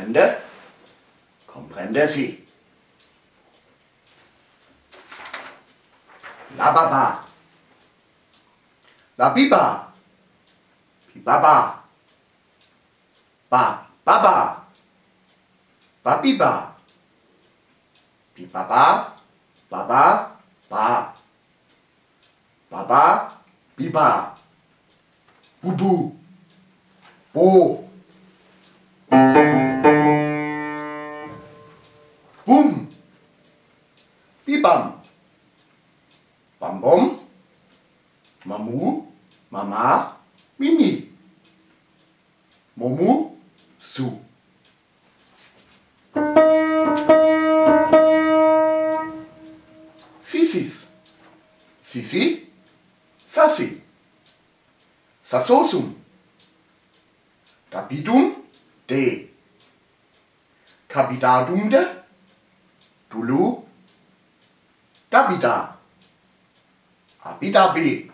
Comprende? Comprende si. La baba. La biba. Bibaba. Ba baba. Ba biba. Bibaba. Baba. Ba. Baba. Biba. Bubu. Bo. Bum. Bibam. Bambom. Mamu. Mama. Mimi. Momu. Su. Sisis. Sisi. Sassi. Sassosum. Dabidum. De. Kabidadum de. Dulu. Dabida. Abidabe.